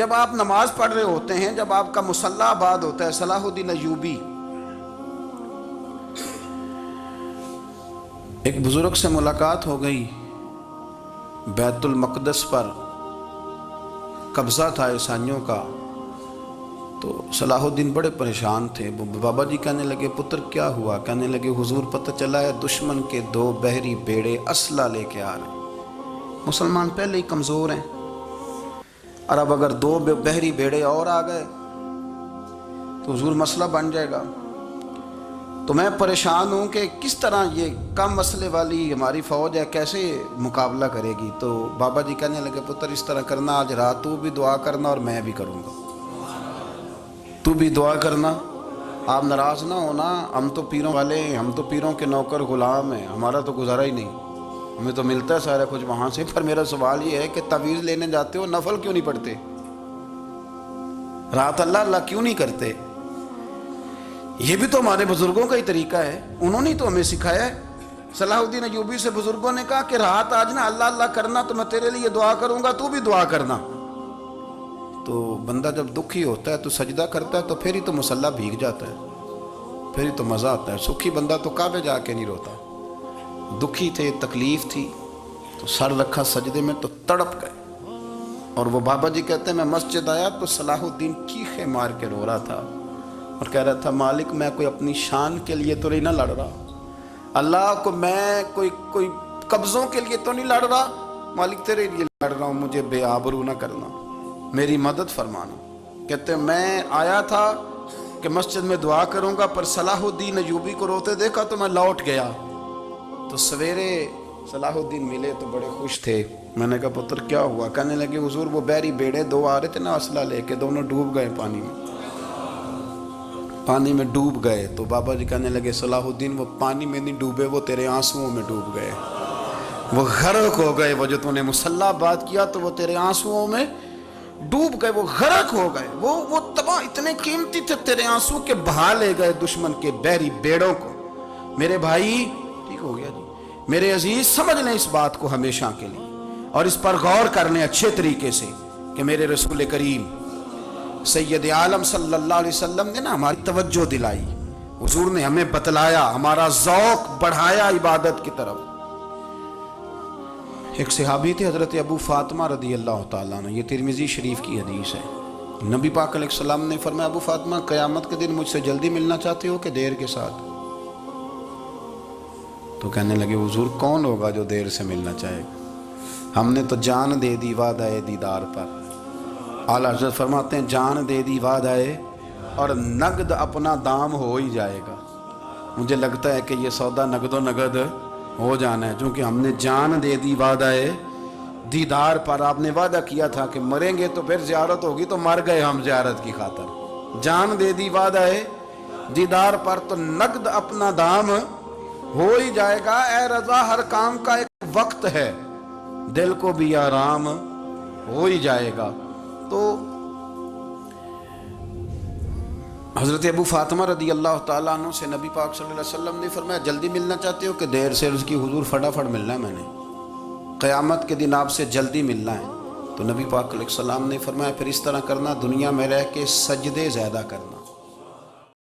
جب آپ نماز پڑھ رہے ہوتے ہیں، جب آپ کا مصلی آباد ہوتا ہے، صلاح الدین ایوبی ایک بزرگ سے ملاقات ہو گئی، بیت المقدس پر قبضہ تھا عیسائیوں کا، تو صلاح الدین بڑے پریشان تھے۔ بابا جی کہنے لگے پتر کیا ہوا؟ کہنے لگے حضور پتہ چلا ہے دشمن کے 2 بحری بیڑے اسلحہ لے کے آ رہے ہیں، مسلمان پہلے ہی کمزور ہیں، اور اب اگر 2 بحری بیڑے اور آ گئے تو حضور مسئلہ بن جائے گا۔ تو میں پریشان ہوں کہ کس طرح یہ کم مسئلے والی ہماری فوج ہے کیسے مقابلہ کرے گی۔ تو بابا جی کہنے لگے پتر اس طرح کرنا، آج رات تو بھی دعا کرنا اور میں بھی کروں گا، تو بھی دعا کرنا، آپ ناراض نہ ہونا، ہم تو پیروں والے ہیں، ہم تو پیروں کے نوکر غلام ہیں، ہمارا تو گزارا ہی نہیں، ہمیں تو ملتا ہے سارا کچھ وہاں سے۔ پر میرا سوال یہ ہے کہ تعویذ لینے جاتے ہو نفل کیوں نہیں پڑھتے؟ رات اللہ اللہ کیوں نہیں کرتے؟ یہ بھی تو ہمارے بزرگوں کا ہی طریقہ ہے، انہوں نے تو ہمیں سکھایا ہے۔ صلاح الدین ایوبی سے بزرگوں نے کہا کہ رات آج نا اللہ اللہ کرنا، تو میں تیرے لیے دعا کروں گا، تو بھی دعا کرنا۔ تو بندہ جب دکھی ہوتا ہے تو سجدہ کرتا ہے، تو پھر ہی تو مصلی بھیگ جاتا ہے، پھر ہی تو مزہ آتا ہے۔ سکھی بندہ تو کعبے جا کے نہیں روتا، دکھی تھے، تکلیف تھی، تو سر رکھا سجدے میں تو تڑپ گئے۔ اور وہ بابا جی کہتے ہیں میں مسجد آیا تو صلاح الدین چیخے مار کے رو رہا تھا اور کہہ رہا تھا مالک میں کوئی اپنی شان کے لیے تو نہیں نہ لڑ رہا، اللہ کو میں کوئی قبضوں کے لیے تو نہیں لڑ رہا، مالک تیرے لیے لڑ رہا ہوں، مجھے بے آبرو نہ کرنا، میری مدد فرمانا۔ کہتے ہیں میں آیا تھا کہ مسجد میں دعا کروں گا، پر صلاح الدین ایوبی کو روتے دیکھا تو میں لوٹ گیا۔ تو سویرے صلاح الدین ملے تو بڑے خوش تھے۔ میں نے کہا پتر کیا ہوا؟ کہنے لگے حضور وہ بحری بیڑے 2 آ رہے تھے نا اسلحہ لے کے، دونوں ڈوب گئے پانی میں ڈوب گئے۔ تو بابا جی کہنے لگے صلاح الدین وہ پانی میں نہیں ڈوبے، وہ تیرے آنسوؤں میں ڈوب گئے، وہ غرق ہو گئے، وہ جو تو نے مصلی آباد کیا تو وہ تیرے آنسوؤں میں ڈوب گئے، وہ غرق ہو گئے، وہ تباہ، اتنے قیمتی تھے تیرے آنسو کے بہا لے گئے دشمن کے بحری بیڑوں کو۔ میرے بھائی ٹھیک ہو گیا جی، میرے عزیز سمجھ لیں اس بات کو ہمیشہ کے لیے، اور اس پر غور کر لیں اچھے طریقے سے کہ میرے رسول کریم سید عالم صلی اللہ علیہ وسلم نے نا ہماری توجہ دلائی، حضور نے ہمیں بتلایا، ہمارا ذوق بڑھایا عبادت کی طرف۔ ایک صحابی تھے حضرت ابو فاطمہ رضی اللہ تعالیٰ عنہ، یہ ترمذی شریف کی حدیث ہے۔ نبی پاک علیہ السلام نے فرمایا ابو فاطمہ قیامت کے دن مجھ سے جلدی ملنا چاہتے ہو کہ دیر کے ساتھ؟ تو کہنے لگے حضور کون ہوگا جو دیر سے ملنا چاہے گا، ہم نے تو جان دے دی وعدہ دیدار پر۔ اعلیٰ حضرت فرماتے ہیں جان دے دی وعدہ اور نقد اپنا دام ہو ہی جائے گا۔ مجھے لگتا ہے کہ یہ سودا نقد و نقد ہو جانا ہے، چونکہ ہم نے جان دے دی وعدہ دیدار پر۔ آپ نے وعدہ کیا تھا کہ مریں گے تو پھر زیارت ہوگی، تو مر گئے ہم زیارت کی خاطر۔ جان دے دی وعدہ دیدار پر، تو نقد اپنا دام ہو ہی جائے گا۔ اے رضا ہر کام کا ایک وقت ہے، دل کو بھی آرام ہو ہی جائے گا۔ تو حضرت ابو فاطمہ رضی اللہ تعالیٰ عنہ سے نبی پاک صلی اللہ علیہ وسلم نے فرمایا جلدی ملنا چاہتے ہو کہ دیر سے؟ اس کی حضور فٹافٹ ملنا ہے، میں نے قیامت کے دن آپ سے جلدی ملنا ہے۔ تو نبی پاک علیہ السلام نے فرمایا پھر اس طرح کرنا، دنیا میں رہ کے سجدے زیادہ کرنا۔